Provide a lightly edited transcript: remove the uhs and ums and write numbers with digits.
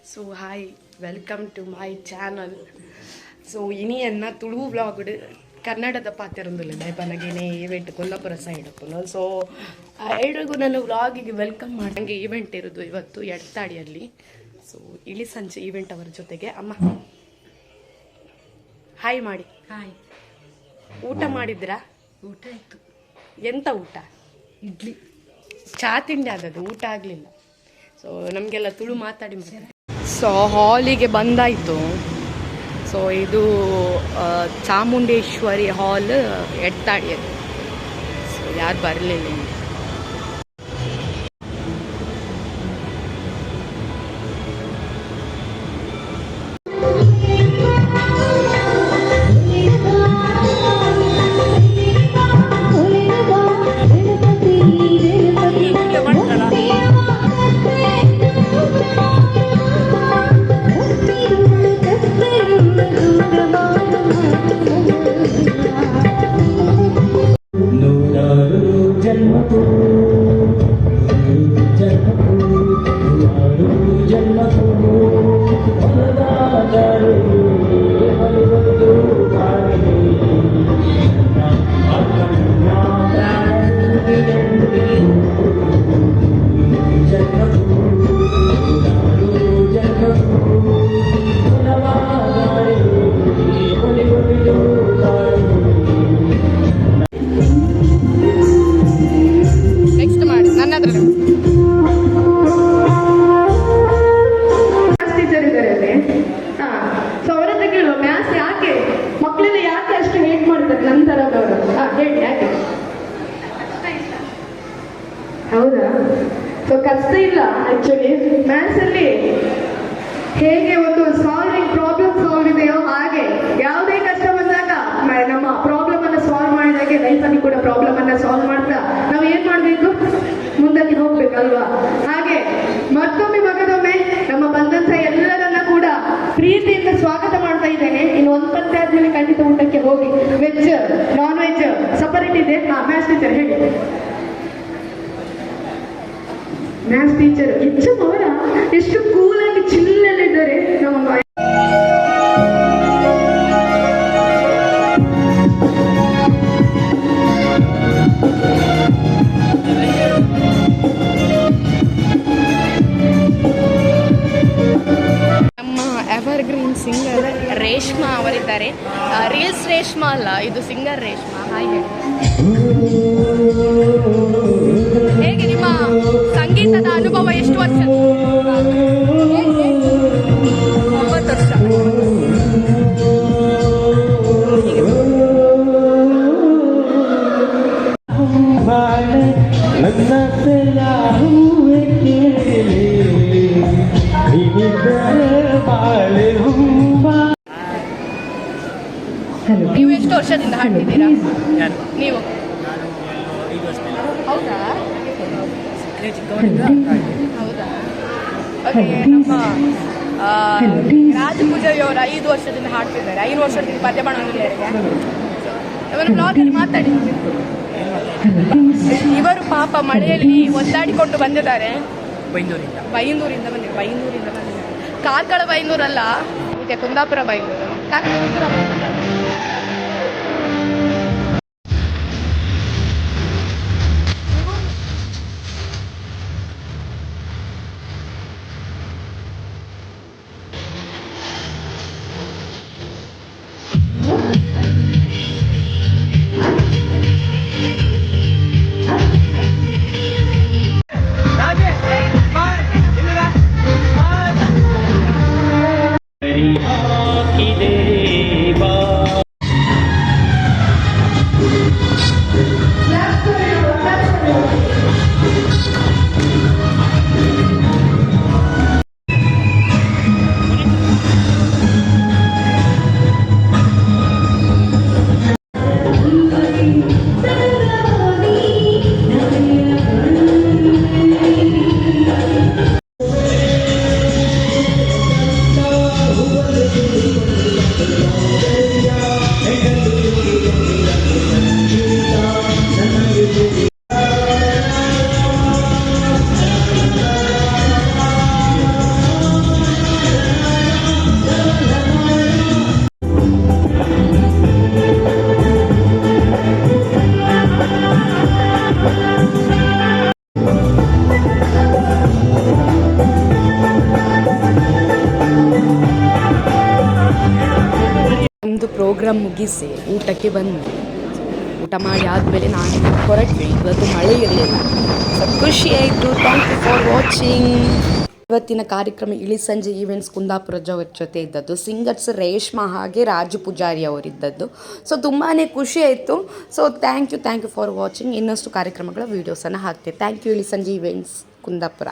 So hi welcome to my channel. So ಇನಿ ಅನ್ನ Tulu vlog ಕನ್ನಡದ ಪಾತಿರೊಂದಿಲ್ಲ ದಯಪನಗೇನೆ ಈವೆಂಟ್ ಕೊಲ್ಲಾಪುರ ಸೈಡ್ ಸೊ ಎಲ್ರಿಗೂ ನನ್ನ ವ್ಲಾಗಿಗೆ ವೆಲ್ಕಮ್ ಮಾಡಿ. ನನಗೆ ಈವೆಂಟ್ ಇರೋದು ಇವತ್ತು ಎಡತಾಡಿಯಲ್ಲಿ. ಸೊ ಇಳಿ ಸಂಜೆ ಈವೆಂಟ್ ಅವರ ಜೊತೆಗೆ ಅಮ್ಮ ಹಾಯ್ ಮಾಡಿ. ಹಾಯ್. ಊಟ ಮಾಡಿದ್ರಾ? ಊಟ ಆಯಿತು. ಎಂತ ಊಟ? ಇಡ್ಲಿ. ಚಾ ತಿಂಡಿ ಆದದ್ದು, ಊಟ ಆಗಲಿಲ್ಲ. ಸೊ ನಮಗೆಲ್ಲ ತುಳು ಮಾತಾಡಿ. ಸೊ ಹಾಲಿಗೆ ಬಂದಾಯಿತು. ಸೊ ಇದು ಚಾಮುಂಡೇಶ್ವರಿ ಹಾಲ್ ಎಡತಾಡಿಯಲ್ಲಿ. ಸೊ ಯಾರು ಬರಲಿಲ್ಲ. ಹೌದಾ? ಸೊ ಕಷ್ಟ ಇಲ್ಲ ಆಕ್ಚುಲಿ ಮ್ಯಾಥ್ಸ್ ಅಲ್ಲಿ ಹೇಗೆ ಒಂದು ಪ್ರಾಬ್ಲಮ್ ಸಾಲ್ವ್ ಇದೆಯೋ ಹಾಗೆ ಯಾವುದೇ ಕಷ್ಟ ಬಂದಾಗ ನಮ್ಮ ಪ್ರಾಬ್ಲಮ್ ಅನ್ನ ಸಾಲ್ವ್ ಮಾಡಿದಾಗೆ ಲೈಫಲ್ಲಿ ಕೂಡ ಪ್ರಾಬ್ಲಮ್ ಅನ್ನ ಸಾಲ್ವ್ ಮಾಡ್ತಾ ನಾವು ಏನ್ ಮಾಡ್ಬೇಕು, ಮುಂದಕ್ಕೆ ಹೋಗ್ಬೇಕಲ್ವಾ? ಹಾಗೆ ಮತ್ತೊಮ್ಮೆ ಮಗದೊಮ್ಮೆ ನಮ್ಮ ಬಂದಂತ ಎಲ್ಲರನ್ನ ಕೂಡ ಪ್ರೀತಿಯಿಂದ ಸ್ವಾಗತ ಮಾಡ್ತಾ ಇದ್ದೇನೆ. ಇನ್ನು ಒಂದು ಪತ್ತೆ ಆದ್ಮೇಲೆ ಖಂಡಿತ ಊಟಕ್ಕೆ ಹೋಗಿ. ವೆಜ್ ನಾನ್ ವೆಜ್ ಸಪರೇಟ್ ಇದೆ. ಮ್ಯಾಥ್ಸ್ ಟೀಚರ್ ಹೇಳಿ. ಮ್ಯಾಥ್ಸ್ ಟೀಚರ್ ಹೆಚ್ಚು ಅವರ ಎಷ್ಟು ಕೂಲಾಗಿ ಚಿಲ್ಲಲ್ಲಿದ್ದಾರೆ ನಮ್ಮ ಎವರ್ಗ್ರೀನ್ ಸಿಂಗರ್ ರೇಷ್ಮಾ ಅವರಿದ್ದಾರೆ. ರೀಲ್ಸ್ ರೇಷ್ಮಾ ಅಲ್ಲ, ಇದು ಸಿಂಗರ್ ರೇಷ್ಮಾ. ಹಾಯ್ ಹೇಳಿ. ಹೇಗೆ ನಿಮ್ಮ ಸಂಗೀತದ ಅನುಭವ? ಎಷ್ಟು ವರ್ಷ? 9 ವರ್ಷ. ನೀವು ಎಷ್ಟು ವರ್ಷದಿಂದ ಹಾಡ್ತಿದ್ದೀರಾ? ನೀವು? ಹೌದಾ? ಹೌದಾ? ಓಕೆ. ನಮ್ಮ ರಾಜ ಪೂಜಾರಿ ಅವರು 5 ವರ್ಷದಿಂದ ಹಾಡ್ತಿದ್ದಾರೆ. 5 ವರ್ಷದಿಂದ ಪದ್ಯ ಮಾಡೋದಿಲ್ಲರಿಗೆ ಅವರ ಬ್ಲಾಗಲ್ಲಿ ಮಾತಾಡಿ. ಇವರು ಪಾಪ ಮಳೆಯಲ್ಲಿ ಒದ್ದಾಡಿಕೊಂಡು ಬಂದಿದ್ದಾರೆ. ಬೈಂದೂರಿಂದ ಬಂದಿದ್ದಾರೆ. ಕಾರ್ಕಳ ಬೈಂದೂರಲ್ಲ, ಇದಕ್ಕೆ ಕುಂದಾಪುರ ಬೈಂದೂರು. ಮುಗಿಸಿ ಊಟಕ್ಕೆ ಬಂದ್ವಿ. ಊಟ ಮಾಡಿ ಆದಮೇಲೆ ನಾನು ಹೊರಟ್ವಿ. ಇವತ್ತು ಮಳೆ ಇರಲಿಲ್ಲ, ಸೊ ಖುಷಿ ಆಯಿತು. Thank you for watching. ಇವತ್ತಿನ ಕಾರ್ಯಕ್ರಮ ಇಳಿಸಂಜೆ ಈವೆಂಟ್ಸ್ ಕುಂದಾಪುರದ ಜೊತೆ ಇದ್ದದ್ದು. ಸಿಂಗರ್ಸ್ ರೇಷ್ಮಾ ಹಾಗೆ ರಾಜು ಪೂಜಾರಿ ಅವರಿದ್ದದ್ದು. ಸೊ ತುಂಬಾ ಖುಷಿ ಆಯಿತು. So thank you for watching. ಇನ್ನಷ್ಟು ಕಾರ್ಯಕ್ರಮಗಳ ವೀಡಿಯೋಸನ್ನು ಹಾಕ್ತೆ. ಥ್ಯಾಂಕ್ ಯು ಇಳಿಸಂಜೆ ಈವೆಂಟ್ಸ್ ಕುಂದಾಪುರ.